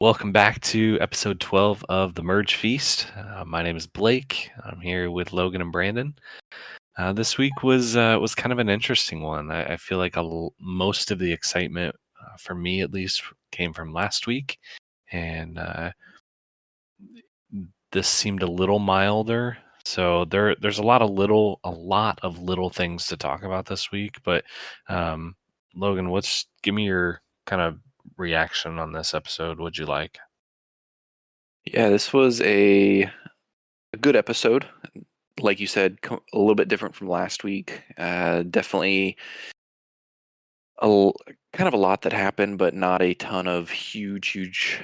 Welcome back to episode 12 of the Merge Feast. My name is Blake. I'm here with Logan and Brandon. This week was kind of an interesting one. I feel like most of the excitement, for me at least, came from last week, and this seemed a little milder. So there's a lot of little things to talk about this week. But Logan, give me your kind of reaction on this episode? What'd you like? Yeah, this was a good episode. Like you said, a little bit different from last week. Definitely kind of a lot that happened, but not a ton of huge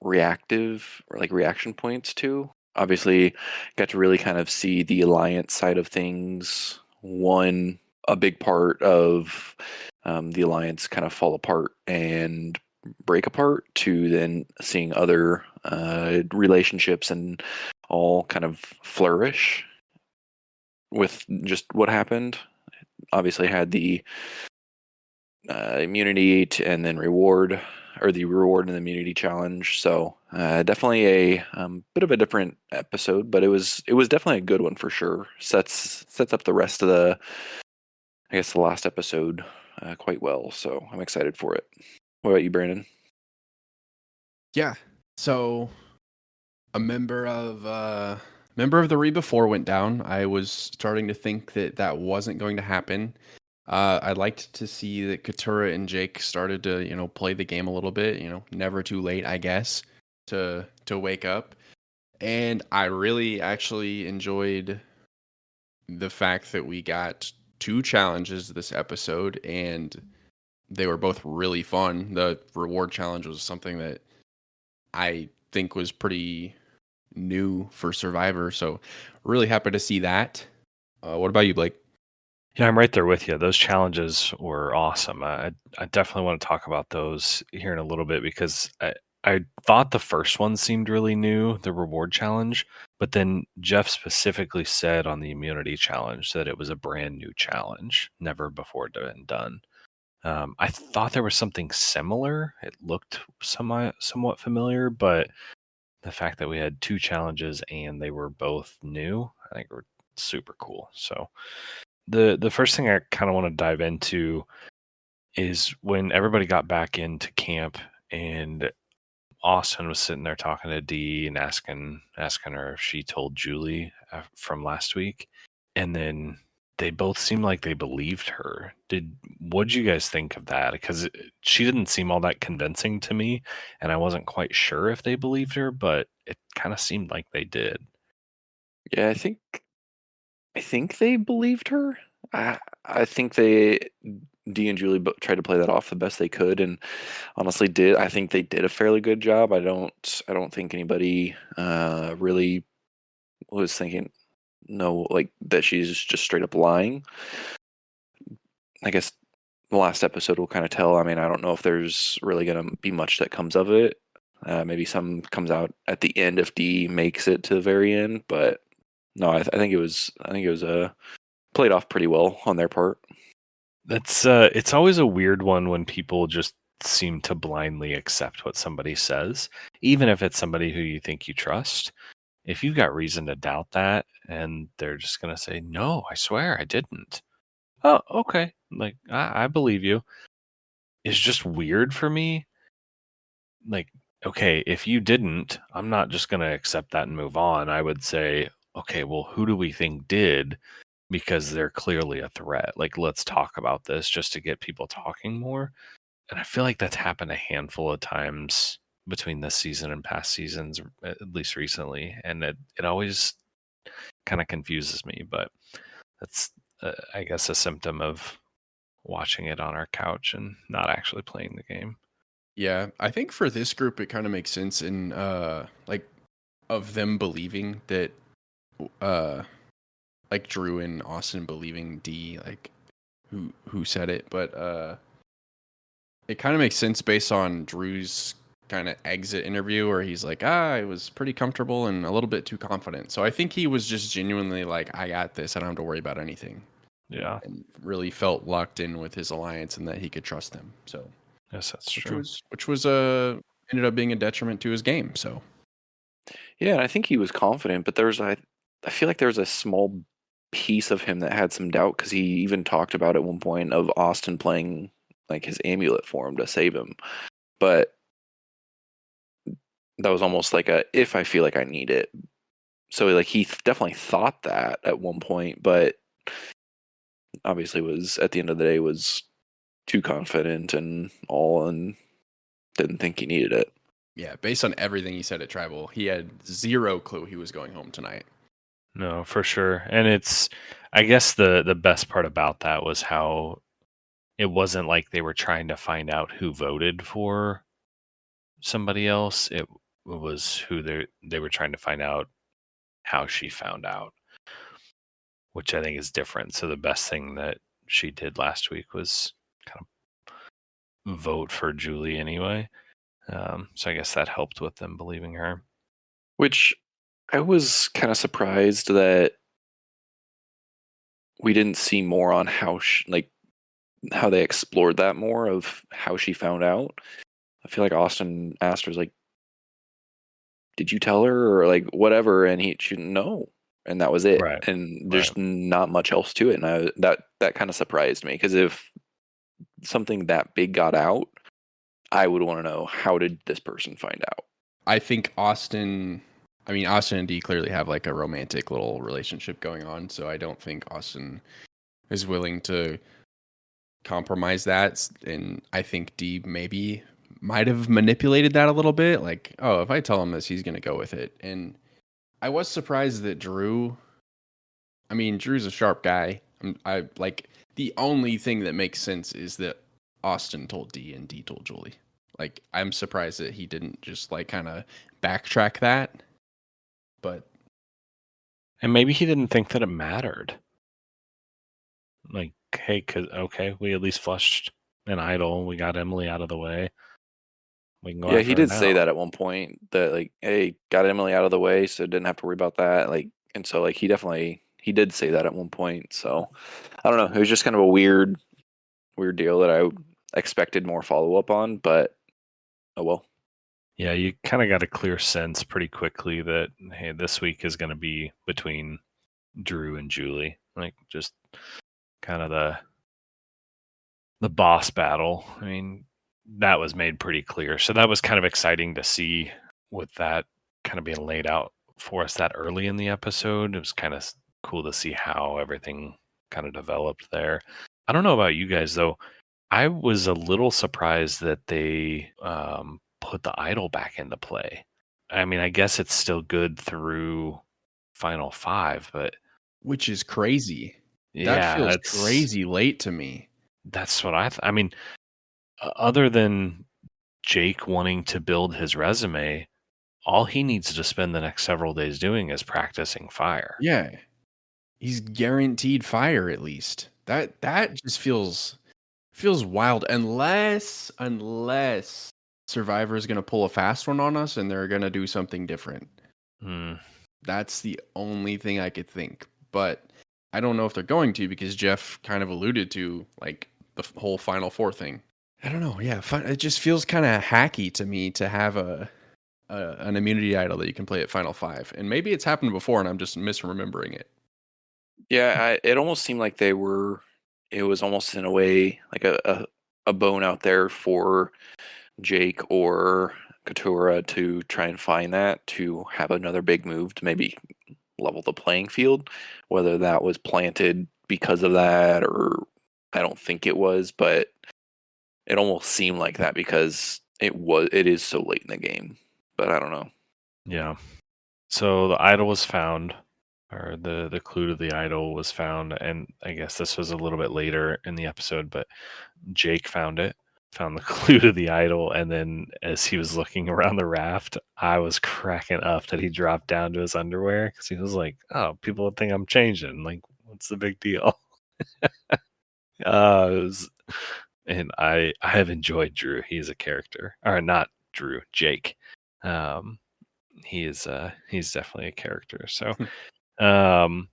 reactive or like reaction points to. Obviously, got to really kind of see the alliance side of things. One, a big part of the alliance kind of fall apart and break apart, to then seeing other relationships and all kind of flourish with just what happened. Obviously, had the immunity and then reward, or the reward and immunity challenge. So definitely a bit of a different episode, but it was definitely a good one for sure. Sets up the rest of the last episode quite well. So I'm excited for it. What about you, Brandon? Yeah. So a member of the Reba 4 went down. I was starting to think that wasn't going to happen. I liked to see that Katura and Jake started to, play the game a little bit, never too late, I guess, to wake up. And I really actually enjoyed the fact that we got two challenges this episode, and they were both really fun. The reward challenge was something that I think was pretty new for Survivor, so really happy to see that. What about you, Blake? Yeah, I'm right there with you. Those challenges were awesome. I definitely want to talk about those here in a little bit because I thought the first one seemed really new, the reward challenge, but then Jeff specifically said on the immunity challenge that it was a brand new challenge, never before been done. I thought there was something similar. It looked somewhat familiar, but the fact that we had two challenges and they were both new, I think were super cool. So the first thing I kind of want to dive into is when everybody got back into camp and Austin was sitting there talking to Dee and asking her if she told Julie from last week, and then they both seemed like they believed her. What'd you guys think of that? Because she didn't seem all that convincing to me, and I wasn't quite sure if they believed her, but it kind of seemed like they did. Yeah, I think they believed her. I think Dee and Julie tried to play that off the best they could, and honestly did. I think they did a fairly good job. I don't think anybody really was thinking no, like that she's just straight up lying. I guess the last episode will kind of tell. I mean, I don't know if there's really going to be much that comes of it. Maybe some comes out at the end if Dee makes it to the very end, but no, I think it was played off pretty well on their part. That's it's always a weird one when people just seem to blindly accept what somebody says, even if it's somebody who you think you trust. If you've got reason to doubt that and they're just going to say, "No, I swear I didn't." Oh, okay. Like I believe you. It's just weird for me. Like, okay, if you didn't, I'm not just going to accept that and move on. I would say, okay, well, who do we think did? Because they're clearly a threat. Like, let's talk about this just to get people talking more. And I feel like that's happened a handful of times between this season and past seasons, at least recently. And it always kind of confuses me, but that's, I guess, a symptom of watching it on our couch and not actually playing the game. Yeah, I think for this group it kind of makes sense in like of them believing that uh like Drew and Austin believing D, like who said it, but it kind of makes sense based on Drew's kind of exit interview where he's like, I was pretty comfortable and a little bit too confident. So I think he was just genuinely like, I got this. I don't have to worry about anything. Yeah. And really felt locked in with his alliance and that he could trust them. So Yes, that's which true. was ended up being a detriment to his game. So Yeah, and I think he was confident, but I feel like there was a small piece of him that had some doubt because he even talked about at one point of Austin playing like his amulet for him to save him. But that was almost like a if I feel like I need it. So like definitely thought that at one point, but obviously was at the end of the day was too confident and all and didn't think he needed it. yeah, based on everything he said at Tribal, he had zero clue he was going home tonight. No, for sure. And I guess the best part about that was how it wasn't like they were trying to find out who voted for somebody else. It was who they were trying to find out how she found out, which I think is different. So the best thing that she did last week was kind of vote for Julie anyway. So I guess that helped with them believing her. Which I was kind of surprised that we didn't see more on like how they explored that more of how she found out. I feel like Austin asked her like, "Did you tell her?" or like whatever, and she didn't know, and that was it. Right. And Right. there's not much else to it. And that kind of surprised me because if something that big got out, I would want to know how did this person find out. I think Austin and Dee clearly have like a romantic little relationship going on, so I don't think Austin is willing to compromise that. And I think Dee maybe might have manipulated that a little bit. Like, oh, if I tell him this, he's going to go with it. And I was surprised that Drew's a sharp guy. I like the only thing that makes sense is that Austin told Dee and Dee told Julie. Like, I'm surprised that he didn't just like kind of backtrack that. But And maybe he didn't think that it mattered. Like, hey, okay, we at least flushed an idol. We got Emily out of the way. We can go Yeah, he after her did now. say that at one point that like, hey, got Emily out of the way, so didn't have to worry about that. Like, and so like he did say that at one point. So I don't know. It was just kind of a weird deal that I expected more follow up on, but oh well. Yeah, you kind of got a clear sense pretty quickly that, hey, this week is going to be between Drew and Julie. Like, just kind of the boss battle. I mean, that was made pretty clear. So that was kind of exciting to see with that kind of being laid out for us that early in the episode. It was kind of cool to see how everything kind of developed there. I don't know about you guys though. I was a little surprised that they put the idol back into play. I mean, I guess it's still good through Final Five, but which is crazy. That yeah, feels crazy late to me. that's what I mean, other than Jake wanting to build his resume, all he needs to spend the next several days doing is practicing fire. Yeah. He's guaranteed fire at least. That just feels wild unless Survivor is going to pull a fast one on us and they're going to do something different. Hmm. That's the only thing I could think. But I don't know if they're going to because Jeff kind of alluded to like the whole Final Four thing. I don't know. Yeah, it just feels kind of hacky to me to have an immunity idol that you can play at Final Five, and maybe it's happened before, and I'm just misremembering it. Yeah, it almost seemed like they were. It was almost in a way like a bone out there for Jake or Katura to try and find that to have another big move to maybe level the playing field. Whether that was planted because of that or I don't think it was, but it almost seemed like that because it is so late in the game. But I don't know. Yeah. So the idol was found, or the clue to the idol was found, and I guess this was a little bit later in the episode, but Jake found it, found the clue to the idol, and then as he was looking around the raft, I was cracking up that he dropped down to his underwear because he was like, "Oh, people would think I'm changing. Like, what's the big deal?" It was, and I have enjoyed Drew. He's a character, or not Drew, Jake. Um, he's definitely a character. So um,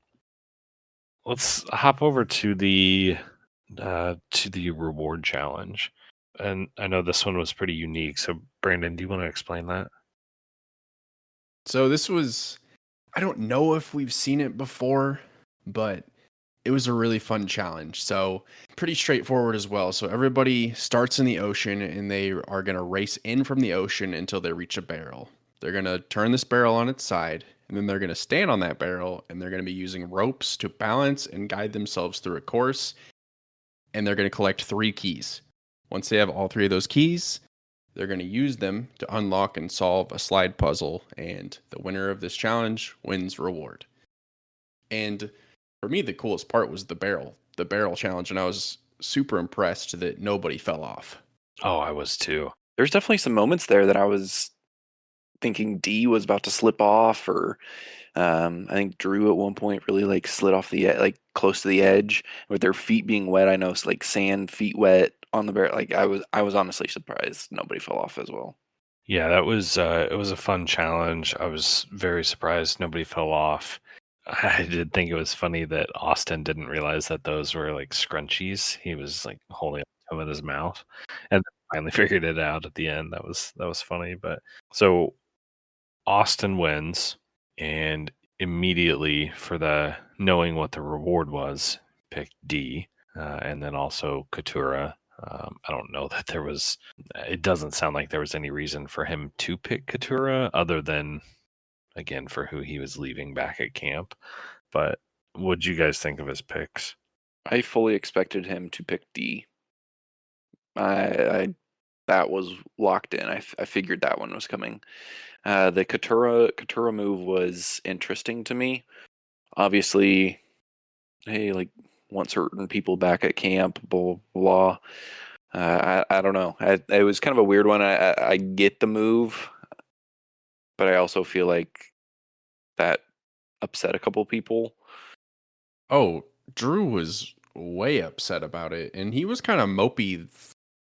let's hop over to the reward challenge. And I know this one was pretty unique. So, Brandon, do you want to explain that? So this was, I don't know if we've seen it before, but it was a really fun challenge. So pretty straightforward as well. So everybody starts in the ocean and they are going to race in from the ocean until they reach a barrel. They're going to turn this barrel on its side and then they're going to stand on that barrel and they're going to be using ropes to balance and guide themselves through a course. And they're going to collect 3 keys. Once they have all 3 of those keys, they're going to use them to unlock and solve a slide puzzle. And the winner of this challenge wins reward. And for me, the coolest part was the barrel challenge. And I was super impressed that nobody fell off. Oh, I was too. There's definitely some moments there that I was thinking D was about to slip off, or I think Drew at one point really like slid off the like close to the edge with their feet being wet. I know it's like sand, feet wet on the bear. Like I was honestly surprised nobody fell off as well. Yeah, that was it was a fun challenge. I was very surprised nobody fell off. I did think it was funny that Austin didn't realize that those were like scrunchies. He was like holding them in his mouth and finally figured it out at the end. That was funny. But so Austin wins and immediately for the knowing what the reward was, picked D. And then also Katura. I don't know that there was. It doesn't sound like there was any reason for him to pick Katura, other than again for who he was leaving back at camp. But what'd you guys think of his picks? I fully expected him to pick D. I that was locked in. I figured that one was coming. The Katura move was interesting to me. Obviously, hey, like want certain people back at camp, blah blah. I don't know. It was kind of a weird one. I get the move, but I also feel like that upset a couple people. Oh, Drew was way upset about it. And he was kind of mopey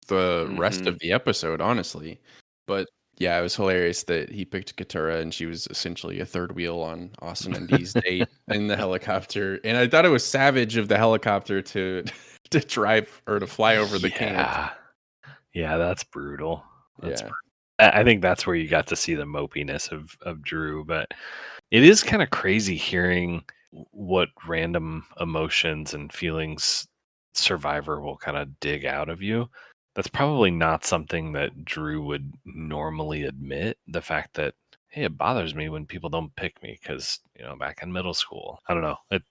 the rest Hmm. of the episode, honestly. But yeah, it was hilarious that he picked Katura and she was essentially a third wheel on Austin and Dee's date in the helicopter. And I thought it was savage of the helicopter to to drive or to fly over the camp. Yeah, yeah, that's brutal. That's. Yeah. I think that's where you got to see the mopiness of Drew, but it is kind of crazy hearing what random emotions and feelings Survivor will kind of dig out of you. That's probably not something that Drew would normally admit. The fact that, hey, it bothers me when people don't pick me because, back in middle school, I don't know. It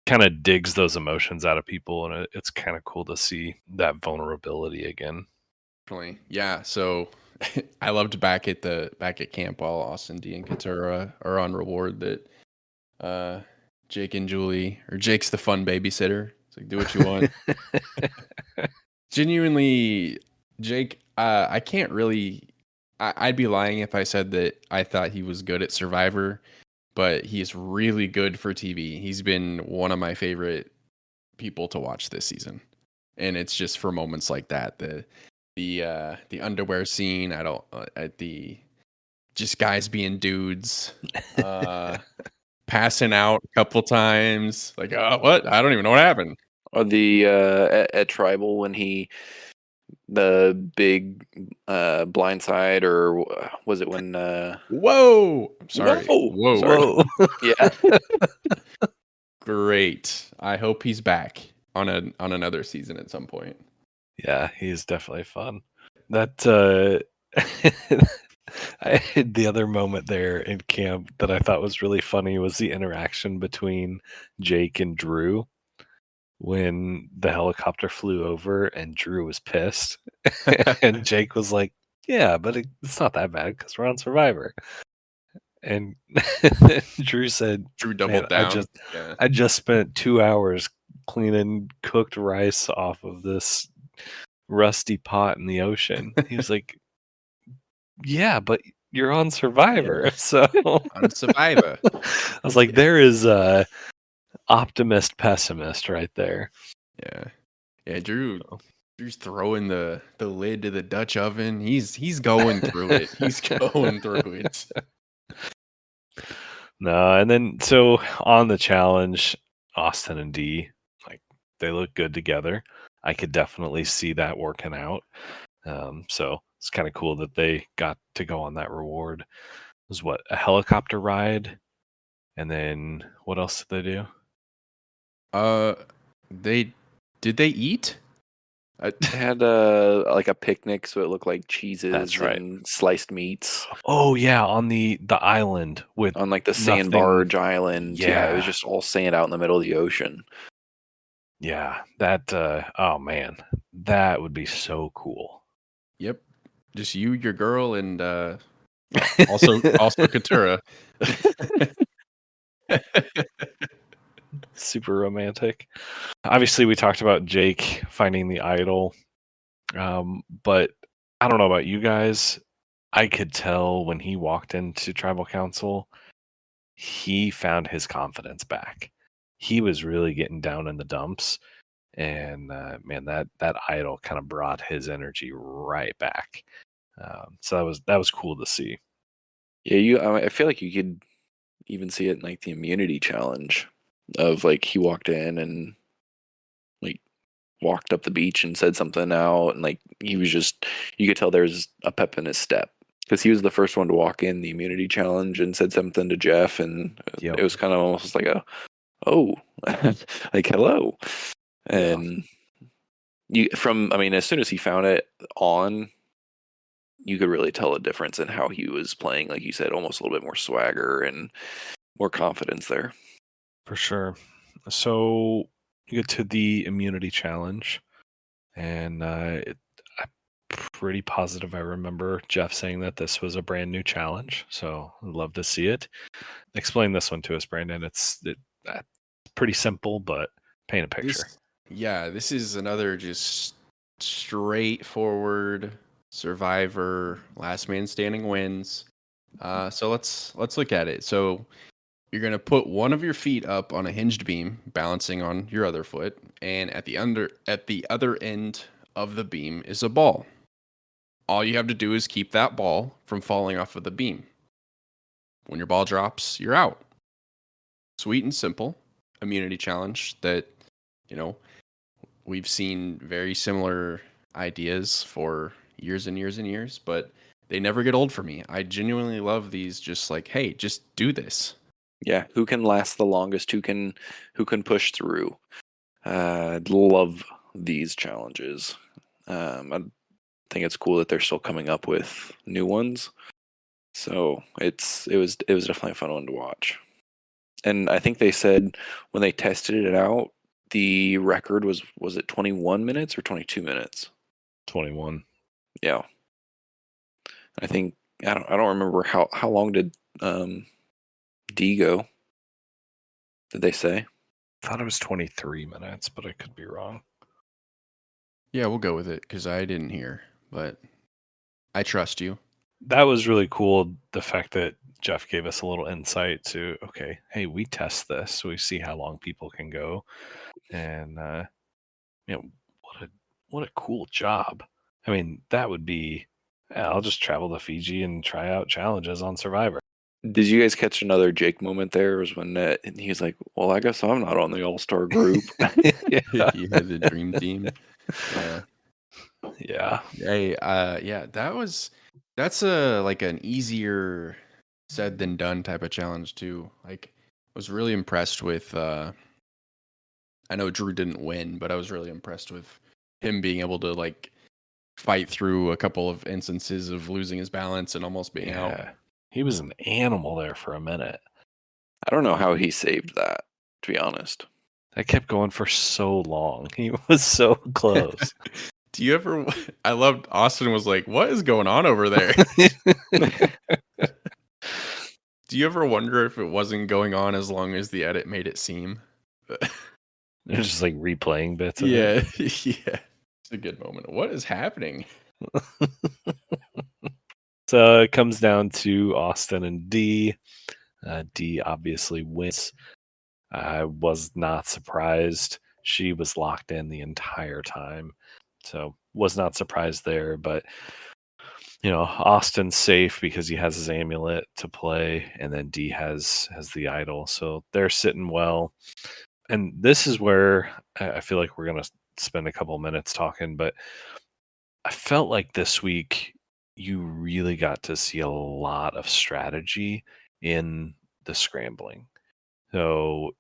kind of digs those emotions out of people, and it's kind of cool to see that vulnerability again. Definitely. Yeah. So I loved back at camp while Austin D and Katura are on reward that uh Jake and Julie, or Jake's the fun babysitter. It's like do what you want. Genuinely, Jake, I can't really I'd be lying if I said that I thought he was good at Survivor, but he's really good for TV. He's been one of my favorite people to watch this season. And it's just for moments like that, the underwear scene, I don't at the just guys being dudes, uh passing out a couple times, like what? I don't even know what happened. Or the at Tribal when the big blind side, or was it when Whoa! I'm sorry. whoa, Whoa. sorry. Yeah. Great. I hope he's back on another season at some point. Yeah, he's definitely fun. That the other moment there in camp that I thought was really funny was the interaction between Jake and Drew when the helicopter flew over and Drew was pissed and Jake was like, "Yeah, but it's not that bad because we're on Survivor." And Drew said, Drew "Man, doubled I down. just Yeah. I just spent 2 hours cleaning cooked rice off of this rusty pot in the ocean." He was like, "Yeah, but you're on Survivor." Yeah. So On Survivor. I was like, there is a optimist pessimist right there. Yeah. Yeah, Drew's throwing the lid to the Dutch oven. He's going through it. He's going through it. No, and then so on the challenge, Austin and D, like they look good together. I could definitely see that working out. So it's kind of cool that they got to go on that reward. It was what, a helicopter ride, and then what else did they do? Uh, they did they eat? They had like a picnic, so it looked like That's cheeses right. and sliced meats Oh yeah, on the island with on like the sand nothing. barge island. Yeah, it was Yeah, just all sand out in the middle of the ocean. yeah. That. Oh man, that would be so cool. Yep, just you, your girl, and well, also Katura. Super romantic. Obviously, we talked about Jake finding the idol, but I don't know about you guys. I could tell when he walked into tribal council, he found his confidence back. He was really getting down in the dumps, and man, that idol kind of brought his energy right back. So that was cool to see. Yeah, I feel like you could even see it in like the immunity challenge of like he walked in and like walked up the beach and said something out, and like he was just, you could tell there's a pep in his step because he was the first one to walk in the immunity challenge and said something to Jeff, and Yep. it was kind of almost like a, oh, like hello. Yeah. And I mean, as soon as he found it on, you could really tell a difference in how he was playing. Like you said, almost a little bit more swagger and more confidence there. For sure. So you get to the immunity challenge, and I'm pretty positive I remember Jeff saying that this was a brand new challenge. So I'd love to see it. Explain this one to us, Brandon. It's pretty simple, but paint a picture. This is another just straightforward survivor, last man standing wins. So let's look at it. So you're gonna put one of your feet up on a hinged beam, balancing on your other foot, and at the other end of the beam is a ball. All you have to do is keep that ball from falling off of the beam. When your ball drops, you're out. Sweet and simple immunity challenge that, you know, we've seen very similar ideas for years and years and years, but they never get old for me. I genuinely love these, just like, hey, just do this. Yeah, who can last the longest? Who can push through? I'd love these challenges. I think it's cool that they're still coming up with new ones. So it was definitely a fun one to watch. And I think they said when they tested it out, the record was it 21 minutes or 22 minutes? 21. Yeah. I think I don't remember how long did D go? Did they say? Thought it was 23 minutes, but I could be wrong. Yeah, we'll go with it because I didn't hear, but I trust you. That was really cool. The fact that Jeff gave us a little insight to, okay, hey, we test this, so we see how long people can go, and you know, what a cool job. I mean, that would be. Yeah, I'll just travel to Fiji and try out challenges on Survivor. Did you guys catch another Jake moment there? Was when and he was like, "Well, I guess I'm not on the All Star group." Yeah. You had the dream team. Yeah. Yeah. Hey, yeah, that's a like an easier said than done type of challenge too. Like, I was really impressed with I know Drew didn't win, but I was really impressed with him being able to like fight through a couple of instances of losing his balance and almost being out. Yeah. He was an animal there for a minute. I don't know how he saved that, to be honest. That kept going for so long. He was so close. Do you ever I loved Austin was like, "What is going on over there?" Do you ever wonder if it wasn't going on as long as the edit made it seem? They're just like replaying bits of Yeah, yeah. It's a good moment. What is happening? it. So it comes down to Austin and D. D obviously wins. I was not surprised. She was locked in the entire time. So was not surprised there. But Austin's safe because he has his amulet to play, and then D has the idol. So they're sitting well. And this is where I feel like we're gonna spend a couple minutes talking, but I felt like this week you really got to see a lot of strategy in the scrambling. So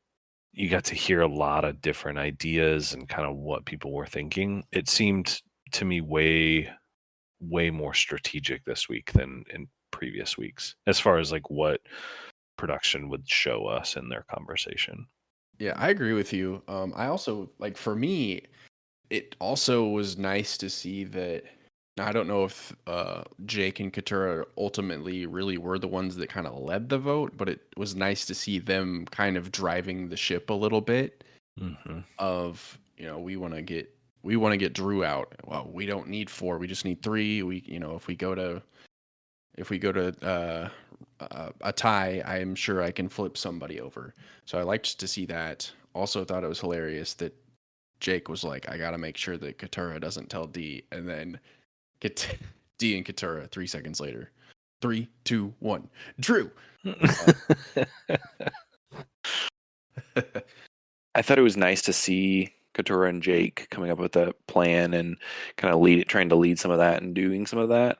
you got to hear a lot of different ideas and kind of what people were thinking. It seemed to me way more strategic this week than in previous weeks as far as like what production would show us in their conversation. Yeah, I agree with you. I also like for me, it also was nice to see that. Now, I don't know if Jake and Katura ultimately really were the ones that kind of led the vote, but it was nice to see them kind of driving the ship a little bit. Hmm. Of we want to get Drew out. Well, we don't need four. We just need three. If we go to a tie, I'm sure I can flip somebody over. So I liked to see that. Also thought it was hilarious that Jake was like, I gotta make sure that Katura doesn't tell D, and then get D and Katura 3 seconds later. 3, 2, 1. Drew. Uh, I thought it was nice to see Katura and Jake coming up with a plan and kind of trying to lead some of that and doing some of that.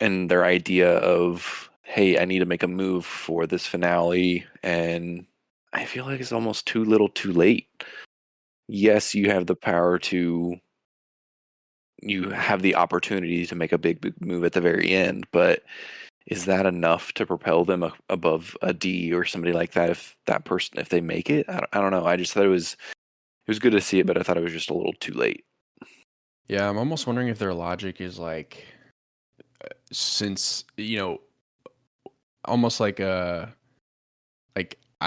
And their idea of, hey, I need to make a move for this finale. And I feel like it's almost too little too late. Yes, you have the opportunity to make a big move at the very end, but is that enough to propel them above a D or somebody like that if they make it? I don't know. I just thought it was good to see it, but I thought it was just a little too late. yeah, I'm almost wondering if their logic is like, since almost like I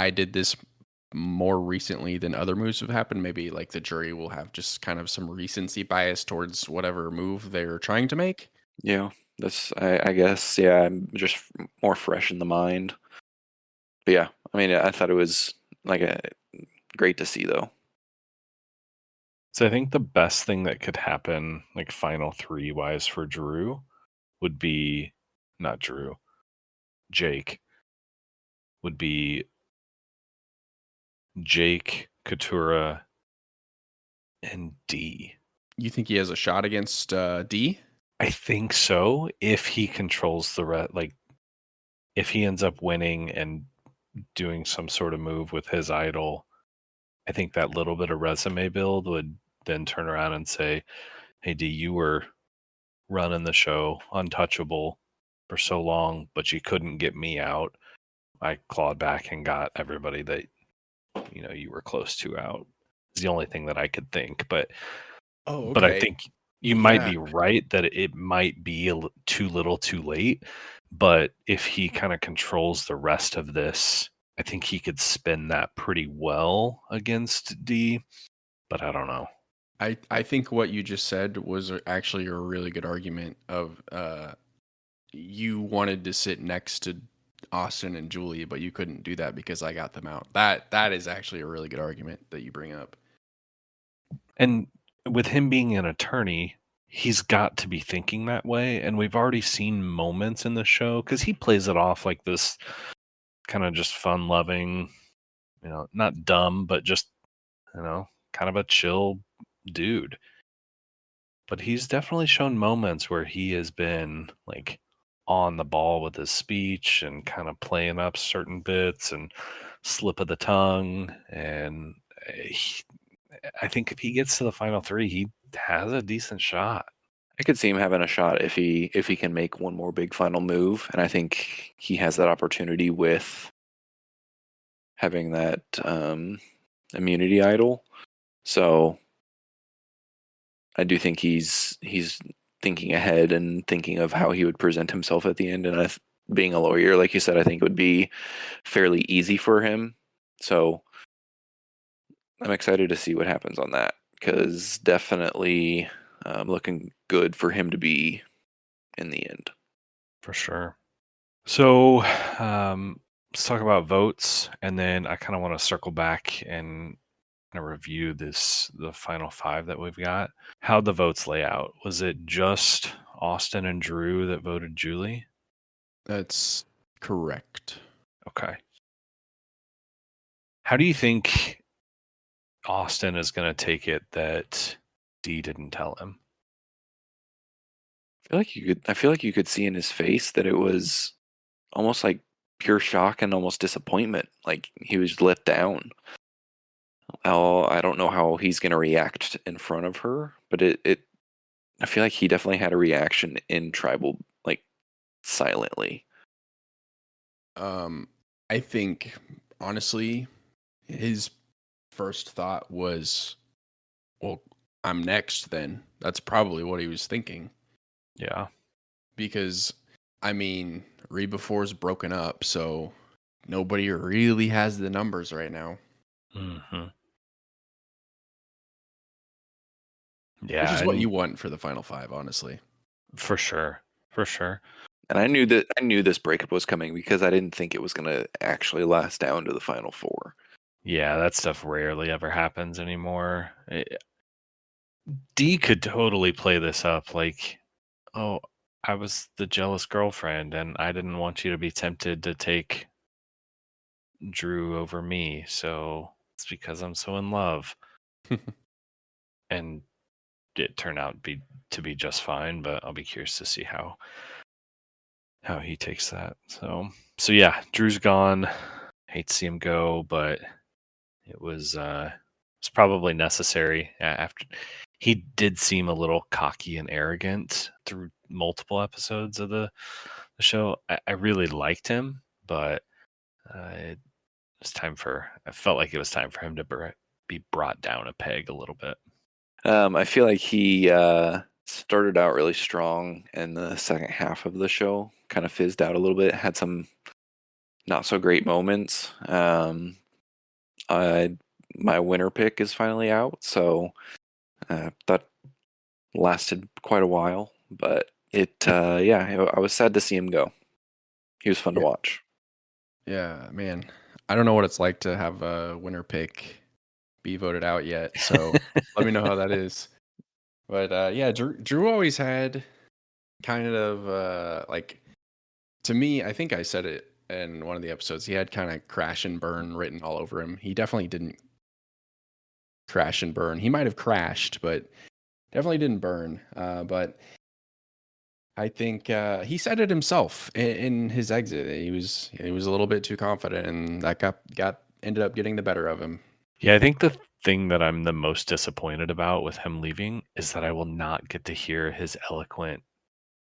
did this more recently than other moves have happened. Maybe like the jury will have just kind of some recency bias towards whatever move they're trying to make. Yeah, I guess, yeah, I'm just more fresh in the mind. But yeah, I mean, I thought it was like great to see though. So I think the best thing that could happen, like final three wise for Drew, would be not Drew, Jake, would be Jake, Katura, and D. You think he has a shot against D? I think so. If he controls like if he ends up winning and doing some sort of move with his idol, I think that little bit of resume build would then turn around and say, "Hey, D, you were running the show, untouchable for so long, but you couldn't get me out. I clawed back and got everybody that you were close to out." Is the only thing that I could think, Oh, but I okay. think you might Yeah. be right that it might be too little, too late. But if he kind of controls the rest of this, I think he could spin that pretty well against D. But I don't know. I think what you just said was actually a really good argument of you wanted to sit next to Austin and Julie, but you couldn't do that because I got them out. That is actually a really good argument that you bring up. And with him being an attorney, he's got to be thinking that way. And we've already seen moments in the show because he plays it off like this kind of just fun loving, not dumb, but just, kind of a chill dude. But he's definitely shown moments where he has been like on the ball with his speech and kind of playing up certain bits and slip of the tongue. And he, I think if he gets to the final three, he has a decent shot. I could see him having a shot if he can make one more big final move, and I think he has that opportunity with having that immunity idol. So I do think he's thinking ahead and thinking of how he would present himself at the end. And being a lawyer, like you said, I think would be fairly easy for him. So I'm excited to see what happens on that because definitely looking good for him to be in the end. For sure. So let's talk about votes. And then I kind of want to circle back and kind of review the final five that we've got. How'd the votes lay out? Was it just Austin and Drew that voted Julie? That's correct. Okay. How do you think Austin is going to take it that D didn't tell him? I feel like you could see in his face that it was almost like pure shock and almost disappointment. Like he was let down. I don't know how he's gonna react in front of her, but I feel like he definitely had a reaction in tribal, like silently. Um, I think honestly, his first thought was, "Well, I'm next." Then that's probably what he was thinking Yeah. because, I mean, Reba 4's broken up, so nobody really has the numbers right now, Hmm. which Yeah, is what and you want for the final five, honestly. for sure, for sure. And I knew this breakup was coming because I didn't think it was gonna actually last down to the final four. Yeah, that stuff rarely ever happens anymore. D could totally play this up like, oh, I was the jealous girlfriend and I didn't want you to be tempted to take Drew over me. So it's because I'm so in love. And it turned out to be just fine, but I'll be curious to see how he takes that. So yeah, Drew's gone. Hate to see him go, but it's probably necessary after he did seem a little cocky and arrogant through multiple episodes of the show. I really liked him, but it was time for I felt like it was time for him to be brought down a peg a little bit. I feel like he started out really strong, and the second half of the show kind of fizzed out a little bit. Had some not so great moments. I My winner pick is finally out, so that lasted quite a while. But yeah, I was sad to see him go. He was fun to Yeah. watch. Yeah, man. I don't know what it's like to have a winner pick be voted out yet, so let me know how that is. But yeah, Drew always had kind of like, to me, I think I said it in one of the episodes. He had kind of crash and burn written all over him. He definitely didn't crash and burn. He might have crashed, but definitely didn't burn. But I think he said it himself in his exit. He was a little bit too confident, and that got ended up getting the better of him. Yeah, I think the thing that I'm the most disappointed about with him leaving is that I will not get to hear his eloquent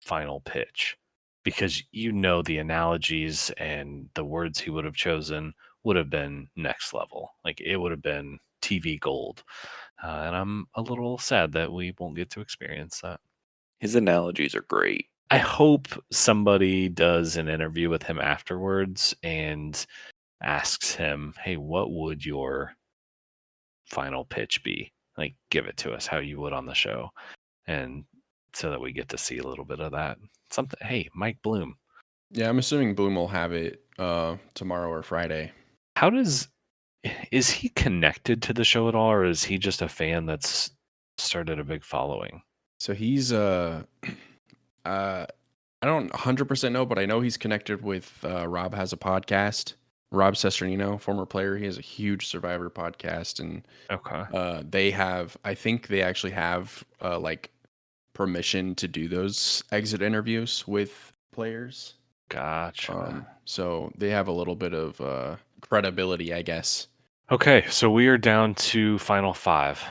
final pitch because the analogies and the words he would have chosen would have been next level. Like it would have been TV gold. And I'm a little sad that we won't get to experience that. His analogies are great. I hope somebody does an interview with him afterwards and asks him, "Hey, what would your final pitch be? Like, give it to us how you would on the show." And so that we get to see a little bit of that. Something, hey, Mike Bloom, Yeah, I'm assuming Bloom will have it tomorrow or Friday. how does is he connected to the show at all, or is he just a fan that's started a big following? So he's I don't 100% know, but I know he's connected with Rob has a podcast. Rob Cesternino, former player, he has a huge Survivor podcast, and Okay, they have, I think they actually have like permission to do those exit interviews with players. gotcha. So they have a little bit of credibility, I guess. Okay, so we are down to final five.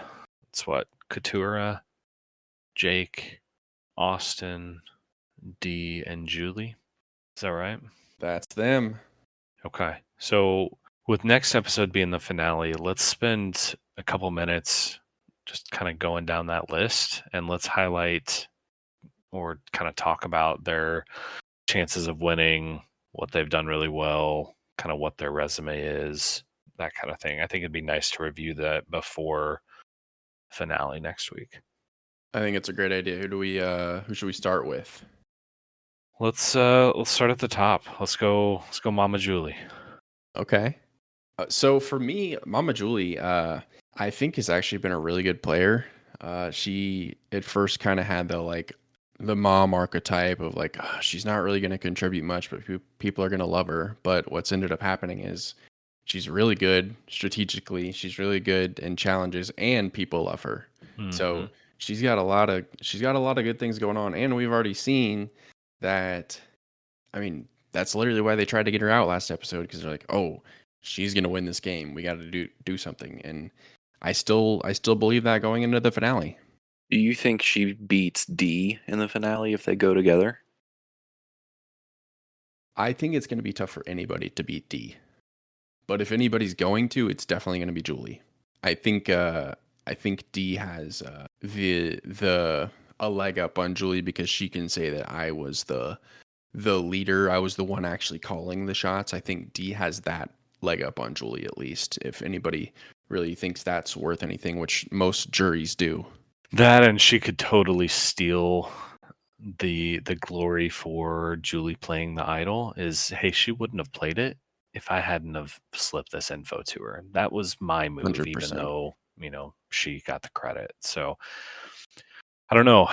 It's what Katura, Jake, Austin, D, and Julie. Is that right? That's them. Okay. So with next episode being the finale, let's spend a couple minutes just kind of going down that list and let's highlight or kind of talk about their chances of winning, what they've done really well, kind of what their resume is, that kind of thing. I think it'd be nice to review that before finale next week. I think it's a great idea. Who should we start with? Let's start at the top. Let's go Mama Julie. Okay. So for me, Mama Julie, I think has actually been a really good player. She at first kind of had the mom archetype of like, she's not really going to contribute much, but people are going to love her. But what's ended up happening is she's really good strategically. She's really good in challenges, and people love her. Hmm. So she's got a lot of good things going on, and we've already seen that. I mean, that's literally why they tried to get her out last episode, because they're like, oh, she's gonna win this game. We got to do something, and I still believe that going into the finale. Do you think she beats D in the finale if they go together? I think it's gonna be tough for anybody to beat D, but if anybody's going to, it's definitely gonna be Julie. I think D has the a leg up on Julie because she can say that I was the leader. I was the one actually calling the shots. I think D has that leg up on Julie, at least, if anybody really thinks that's worth anything, which most juries do. That, and she could totally steal the glory for Julie playing the idol. Is, hey, she wouldn't have played it if I hadn't have slipped this info to her. That was my move, even 100%. though she got the credit. So I don't know.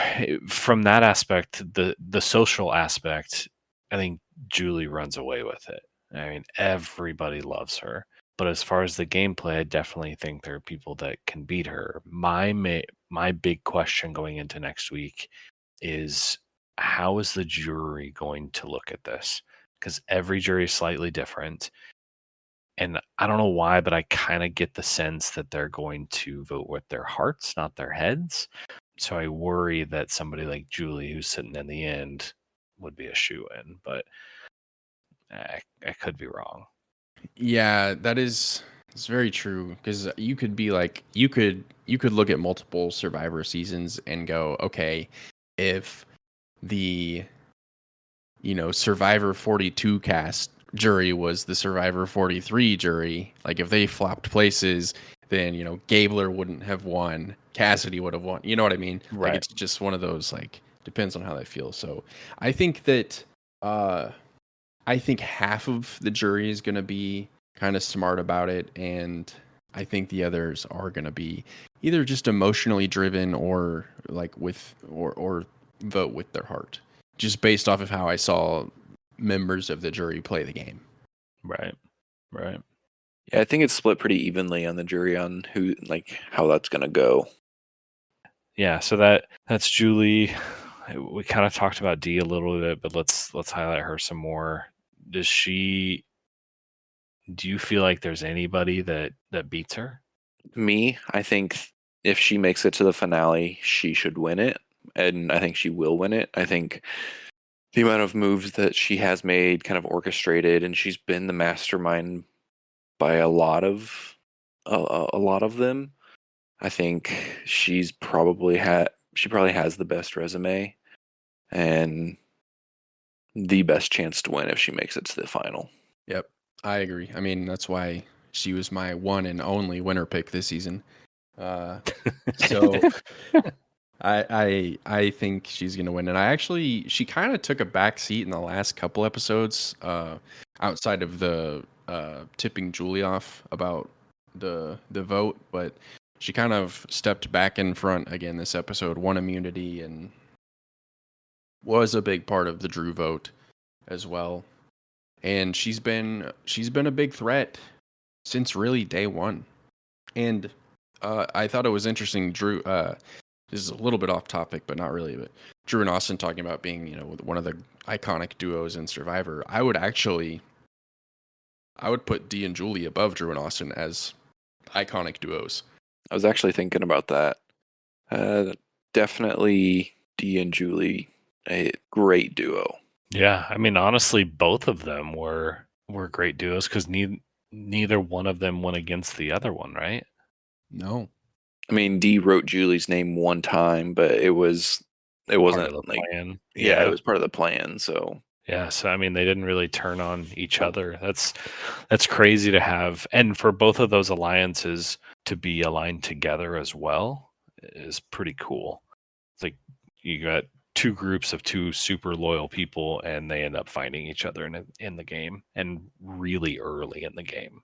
From that aspect, the social aspect, I think Julie runs away with it. I mean, everybody loves her. But as far as the gameplay, I definitely think there are people that can beat her. My big question going into next week is, how is the jury going to look at this? Because every jury is slightly different. And I don't know why, but I kind of get the sense that they're going to vote with their hearts, not their heads. So I worry that somebody like Julie, who's sitting in the end, would be a shoe in, but I could be wrong. Yeah, it's very true, because you could be like you could look at multiple Survivor seasons and go, okay, if the Survivor 42 cast jury was the Survivor 43 jury, like if they flopped places, then Gabler wouldn't have won, Cassidy would have won. You know what I mean? Like, Right. it's just one of those, like, depends on how they feel. So I think that uh I think half of the jury is going to be kind of smart about it, and I think the others are going to be either just emotionally driven, or like or vote with their heart, just based off of how I saw members of the jury play the game. Right. Right. Yeah, I think it's split pretty evenly on the jury on who, like, how that's gonna go. Yeah, so that's Julie. We kind of talked about D a little bit, but let's highlight her some more. Does she Do you feel like there's anybody that beats her? Me, I think if she makes it to the finale, she should win it, and I think she will win it. I think the amount of moves that she has made, kind of orchestrated, and she's been the mastermind by a lot of them. I think she probably has the best resume and the best chance to win if she makes it to the final. Yep, I agree. I mean, that's why she was my one and only winner pick this season. So I think she's gonna win, and she kind of took a back seat in the last couple episodes, outside of the tipping Julie off about the vote, but she kind of stepped back in front again this episode, won immunity, and was a big part of the Drew vote as well. And she's been a big threat since really day one. And I thought it was interesting, Drew. This is a little bit off topic, but not really. But Drew and Austin talking about being, one of the iconic duos in Survivor. I would put Dee and Julie above Drew and Austin as iconic duos. I was actually thinking about that. Definitely Dee and Julie, a great duo. Yeah, I mean, honestly, both of them were great duos because neither one of them went against the other one, right? No. I mean, Dee wrote Julie's name one time, but it wasn't Part of the like, plan. yeah, it Yeah. was part of the plan. So Yeah, so I mean, they didn't really turn on each other. That's crazy to have, and for both of those alliances to be aligned together as well is pretty cool. It's like you got two groups of two super loyal people, and they end up finding each other in the game, and really early in the game.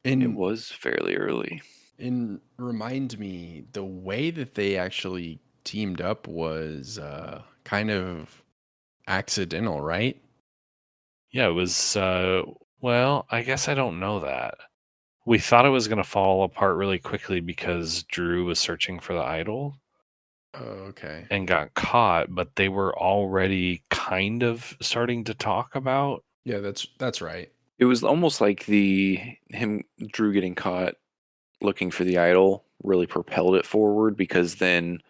it And was fairly early. and remind me, the way that they actually teamed up was kind of accidental, right? Yeah, it was. Well, I guess I don't know that. We thought it was going to fall apart really quickly because Drew was searching for the idol. Okay. and got caught, but they were already kind of starting to talk about. Yeah, that's right. It was almost like Drew getting caught looking for the idol really propelled it forward, because then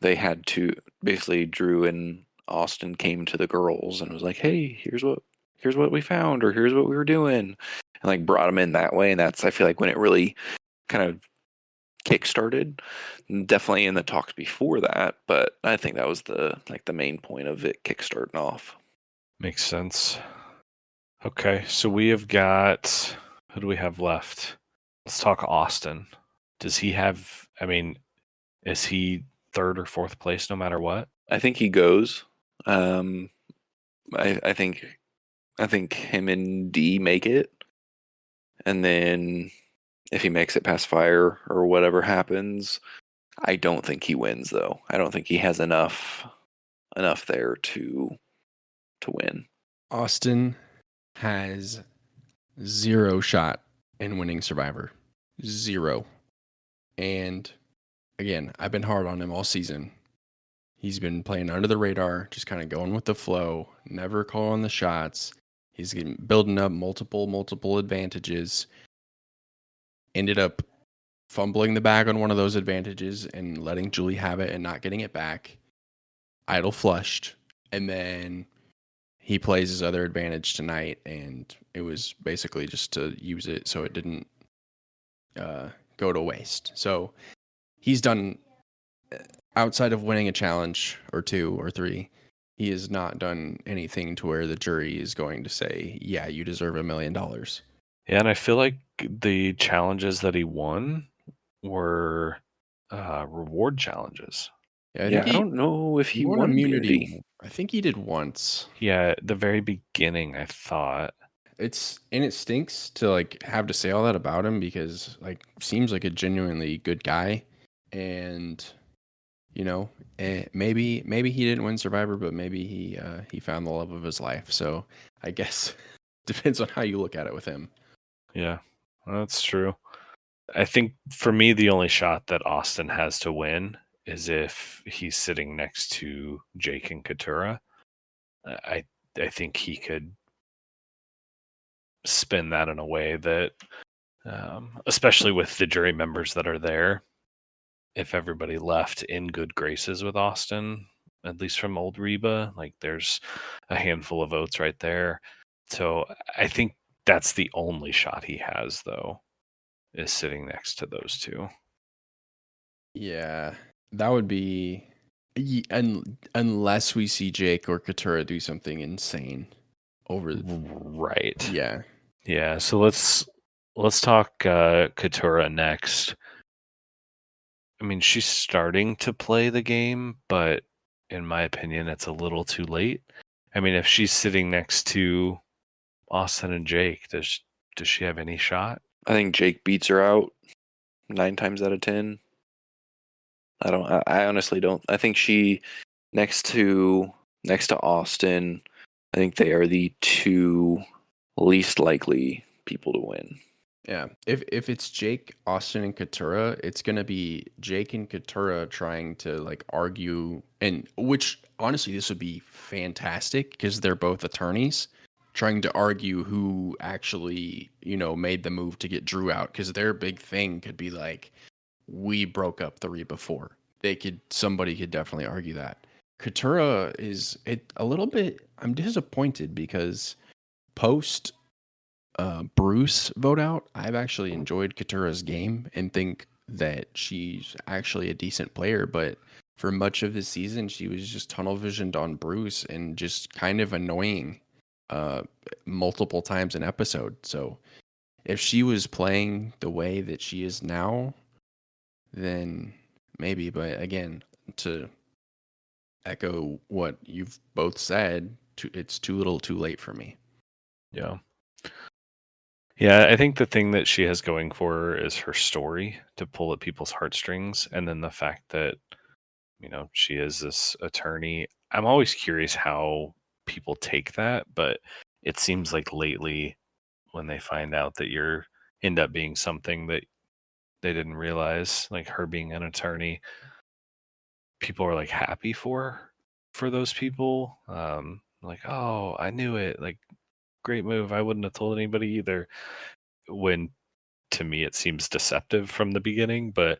they had to basically Drew and Austin came to the girls and was like, "Hey, here's what we found, or here's what we were doing," and like brought them in that way. And that's, I feel like, when it really kind of kick-started. Definitely in the talks before that, but I think that was the main point of it kick-starting off. Makes sense. Okay, so we have got, who do we have left? Let's talk Austin. Does he have, I mean, is he third or fourth place no matter what? I think he goes. Um, I think him and D make it, and then if he makes it past fire or whatever happens, I don't think he wins though. I don't think he has enough there to win. Austin has zero shot in winning Survivor. Zero. And again, I've been hard on him all season. He's been playing under the radar, just kind of going with the flow, never calling the shots. He's building up multiple advantages. Ended up fumbling the bag on one of those advantages and letting Julie have it and not getting it back. Idol flushed. And then he plays his other advantage tonight, and it was basically just to use it so it didn't go to waste. So he's done, outside of winning a challenge or two or three, he has not done anything to where the jury is going to say, yeah, you deserve $1 million. Yeah, and I feel like the challenges that he won were reward challenges. Yeah, I think Yeah, I don't know if he he won won immunity. immunity. I think he did once. Yeah, at the very beginning, I thought. It stinks to like have to say all that about him, because like seems like a genuinely good guy, and you know, maybe he didn't win Survivor, but maybe he found the love of his life. So I guess depends on how you look at it with him. Yeah, that's true. I think for me, the only shot that Austin has to win is if he's sitting next to Jake and Katura. I I think he could spin that in a way that, especially with the jury members that are there, if everybody left in good graces with Austin, at least from old Reba, like there's a handful of votes right there. So I think that's the only shot he has, though, is sitting next to those two. Yeah, that would be, unless we see Jake or Katura do something insane over. Right. Yeah, Yeah. So let's talk Katura next. I mean, she's starting to play the game, but in my opinion, it's a little too late. I mean, if she's sitting next to Austin and Jake, does she have any shot? I think Jake beats her out 9 times out of 10. I honestly don't. I think she next to Austin, I think they are the two least likely people to win. yeah. If it's Jake, Austin, and Katura, it's gonna be Jake and Katura trying to like argue, and which honestly this would be fantastic because they're both attorneys trying to argue who actually made the move to get Drew out, because their big thing could be like, we broke up the Reba before. Somebody could definitely argue that. Katura is a little bit. I'm disappointed because post Bruce vote out, I've actually enjoyed Katura's game and think that she's actually a decent player. But for much of the season, she was just tunnel visioned on Bruce and just kind of annoying uh, multiple times an episode. So if she was playing the way that she is now, then maybe. But again, to echo what you've both said, it's too little too late for me. Yeah. Yeah, I think the thing that she has going for her is her story to pull at people's heartstrings, and then the fact that, she is this attorney. I'm always curious how people take that, but it seems like lately when they find out that you're end up being something that they didn't realize, like her being an attorney, people are like happy for those people. Like, oh, I knew it. Like, great move. I wouldn't have told anybody either. When to me it seems deceptive from the beginning, but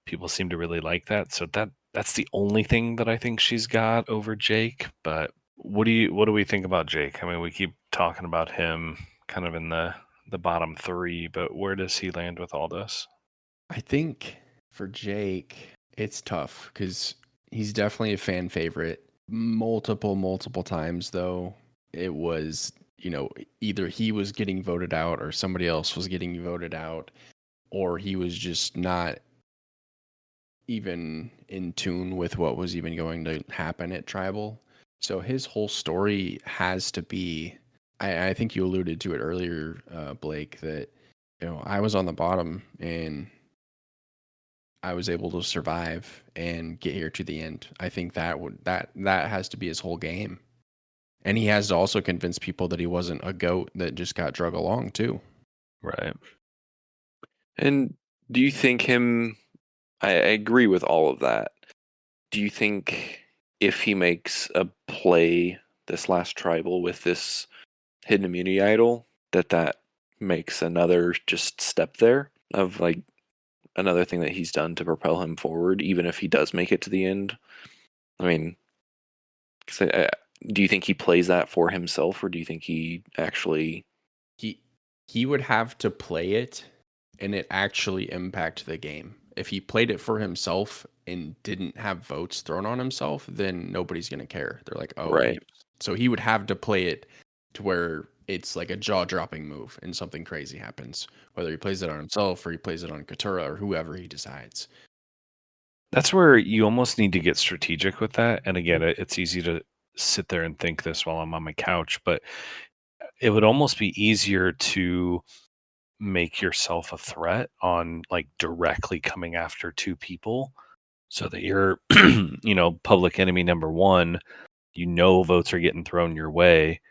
people seem to really like that. So that's the only thing that I think she's got over Jake. But what do we think about Jake? I mean, we keep talking about him kind of in the bottom three, but where does he land with all this? I think for Jake, it's tough because he's definitely a fan favorite. Multiple times, though, it was, either he was getting voted out or somebody else was getting voted out, or he was just not even in tune with what was even going to happen at Tribal. So his whole story has to be. I think you alluded to it earlier, Blake, that I was on the bottom and I was able to survive and get here to the end. I think that has to be his whole game. And he has to also convince people that he wasn't a goat that just got drug along too. Right. And do you think him? I agree with all of that. Do you think if he makes a play this last tribal with this hidden immunity idol, that makes another just step there of like another thing that he's done to propel him forward, even if he does make it to the end? I mean, 'cause do you think he plays that for himself, or do you think he actually? He he would have to play it and it actually impact the game. If he played it for himself and didn't have votes thrown on himself, then nobody's going to care. They're like, "Oh, Right. so he would have to play it to where it's like a jaw-dropping move and something crazy happens, whether he plays it on himself or he plays it on Katura or whoever he decides." That's where you almost need to get strategic with that. And again, it's easy to sit there and think this while I'm on my couch, but it would almost be easier to make yourself a threat on like directly coming after two people so that you're, public enemy number one, votes are getting thrown your way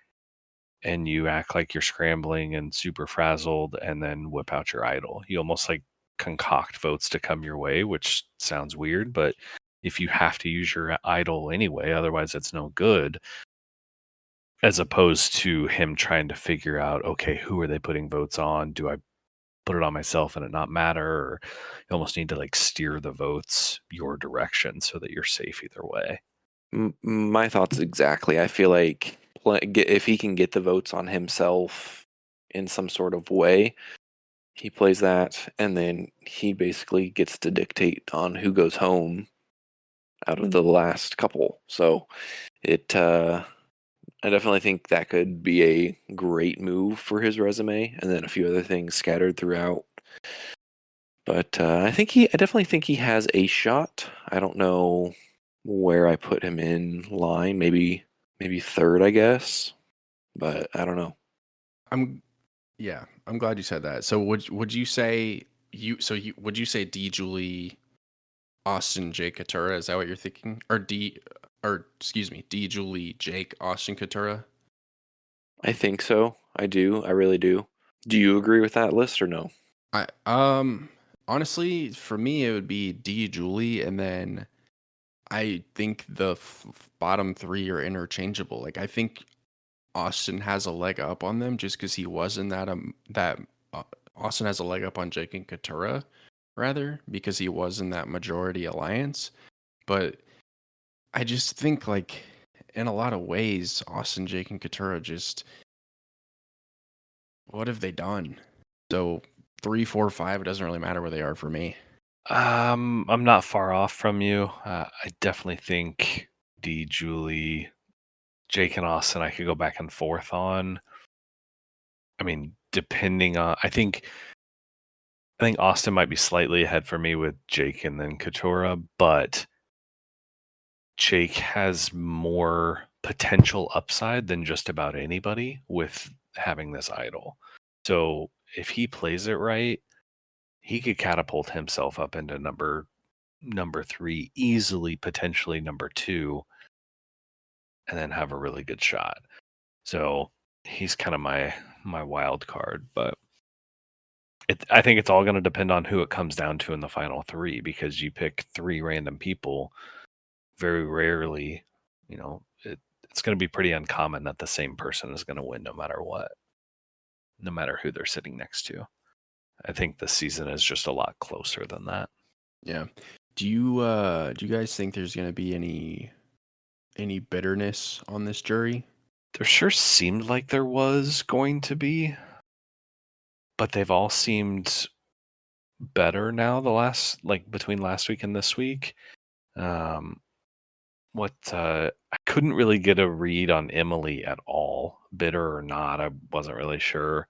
and you act like you're scrambling and super frazzled and then whip out your idol. You almost like concoct votes to come your way, which sounds weird, but if you have to use your idol anyway, otherwise it's no good, as opposed to him trying to figure out, okay, who are they putting votes on? Do I put it on myself and it not matter? Or you almost need to like steer the votes your direction so that you're safe either way. My thoughts exactly. I feel like if he can get the votes on himself in some sort of way, he plays that, and then he basically gets to dictate on who goes home out of the last couple. So I definitely think that could be a great move for his resume, and then a few other things scattered throughout. But I definitely think he has a shot. I don't know where I put him in line. Maybe third, I guess. But I don't know. I'm Yeah, I'm glad you said that. So would you say would you say D Julie, Austin, Jake Katura? Is that what you're thinking? Or excuse me, D Julie, Jake, Austin Katura? I think so. I do. I really do. Do you agree with that list or no? I honestly, for me, it would be D Julie, and then I think the bottom three are interchangeable. Like I think Austin has a leg up on them just because he was in that Austin has a leg up on Jake and Katura, rather because he was in that majority alliance. But I just think like in a lot of ways, Austin, Jake, and Katura just what have they done? So 3, 4, 5, it doesn't really matter where they are for me. I'm not far off from you. I definitely think D, Julie, Jake, and Austin, I could go back and forth on. I mean, depending on, I think Austin might be slightly ahead for me with Jake and then Katura, but Jake has more potential upside than just about anybody with having this idol. So if he plays it right, he could catapult himself up into number three, easily potentially number two, and then have a really good shot. So he's kind of my wild card, but I think it's all going to depend on who it comes down to in the final three because you pick three random people. very rarely, it's going to be pretty uncommon that the same person is going to win no matter what, no matter who they're sitting next to. I think the season is just a lot closer than that. Yeah. Do you guys think there's gonna be any bitterness on this jury? There sure seemed like there was going to be, but they've all seemed better now between last week and this week. Um, I couldn't really get a read on Emily at all, bitter or not. I wasn't really sure.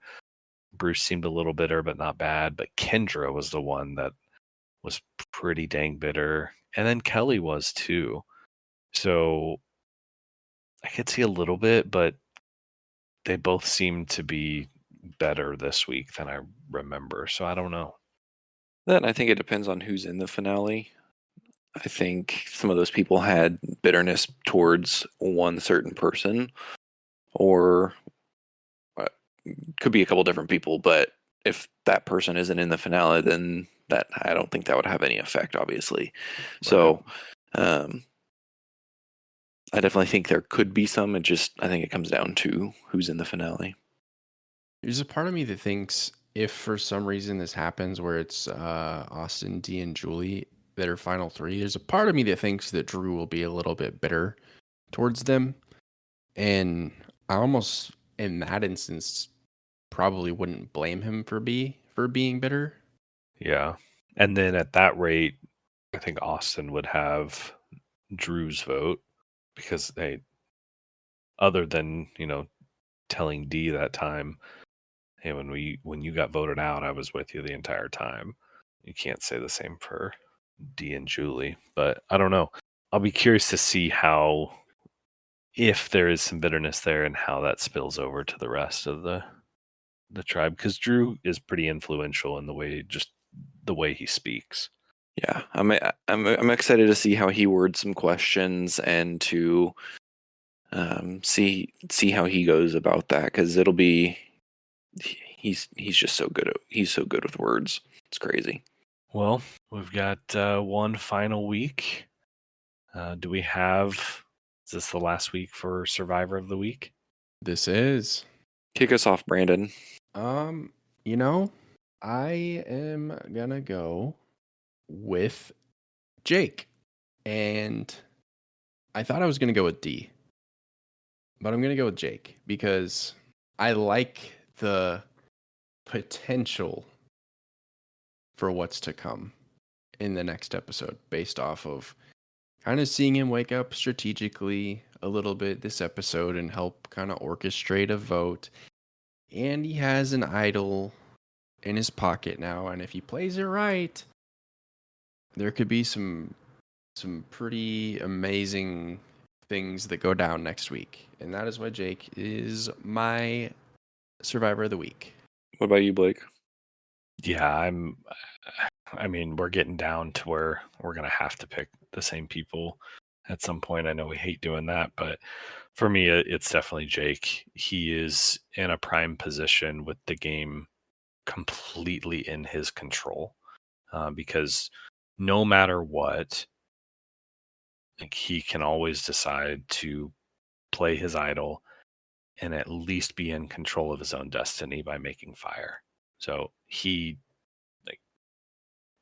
Bruce seemed a little bitter, but not bad. But Kendra was the one that was pretty dang bitter. And then Kelly was too. So I could see a little bit, but they both seem to be better this week than I remember. So I don't know. Then I think it depends on who's in the finale. I think some of those people had bitterness towards one certain person, or could be a couple different people. But if that person isn't in the finale, then that I don't think that would have any effect, obviously. So, I definitely think there could be some. I think it comes down to who's in the finale. There's a part of me that thinks if for some reason this happens where it's Austin, D, and Julie that are final three, there's a part of me that thinks that Drew will be a little bit bitter towards them. And I almost, in that instance, probably wouldn't blame him for being bitter. Yeah. And then at that rate, I think Austin would have Drew's vote because other than, telling D that time, hey, when you got voted out, I was with you the entire time. You can't say the same for D and Julie, but I don't know. I'll be curious to see if there is some bitterness there and how that spills over to the rest of the tribe, because Drew is pretty influential in the way he speaks. Yeah, I'm excited to see how he words some questions and to see how he goes about that, because it'll be he's just he's so good with words. It's crazy. Well, we've got one final week. Do we have? Is this the last week for Survivor of the Week? This is. Kick us off, Brandon. You know, I am gonna go with Jake. And I thought I was gonna go with D. But I'm gonna go with Jake because I like the potential for what's to come in the next episode based off of kind of seeing him wake up strategically a little bit this episode and help kind of orchestrate a vote. And he has an idol in his pocket now, and if he plays it right, there could be some pretty amazing things that go down next week. And that is why Jake is my Survivor of the Week. What about you, Blake? Yeah, I mean, we're getting down to where we're going to have to pick the same people at some point. I know we hate doing that, but for me, it's definitely Jake. He is in a prime position with the game completely in his control, because no matter what, like, he can always decide to play his idol and at least be in control of his own destiny by making fire. So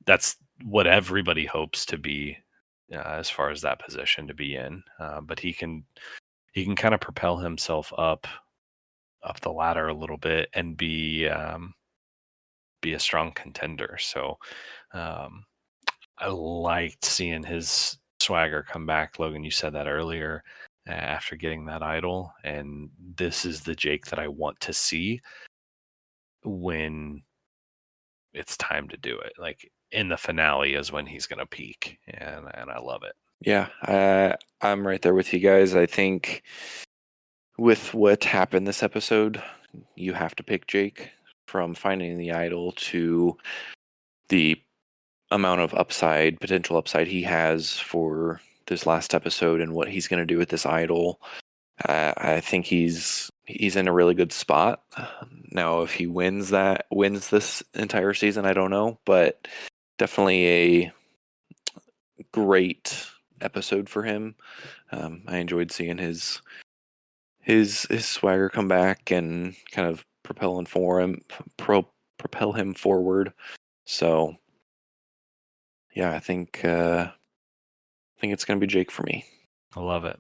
that's what everybody hopes to be, as far as that position to be in. But he can kind of propel himself up the ladder a little bit and be a strong contender. So I liked seeing his swagger come back. Logan, you said that earlier, after getting that idol, and this is the Jake that I want to see when it's time to do it. Like, in the finale is when he's going to peak, and I love it. Yeah, I'm right there with you guys. I think with what happened this episode, you have to pick Jake, from finding the idol to the amount of potential upside he has for this last episode and what he's going to do with this idol. I think he's in a really good spot. Now, if he wins this entire season, I don't know, but definitely a great episode for him. I enjoyed seeing his swagger come back and kind of propel him forward. So yeah, I think it's gonna be Jake for me. I love it.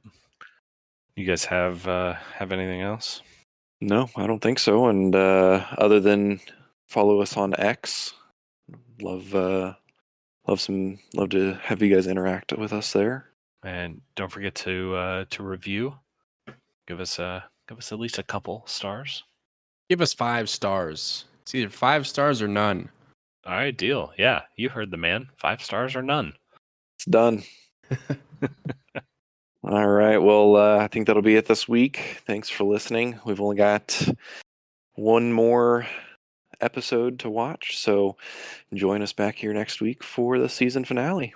You guys have anything else? No, I don't think so. And other than follow us on X, love love to have you guys interact with us there. And don't forget to review. Give us at least a couple stars. Give us 5 stars. It's either 5 stars or none. All right, deal. Yeah, you heard the man. 5 stars or none. It's done. All right. Well, I think that'll be it this week. Thanks for listening. We've only got one more episode to watch, so join us back here next week for the season finale.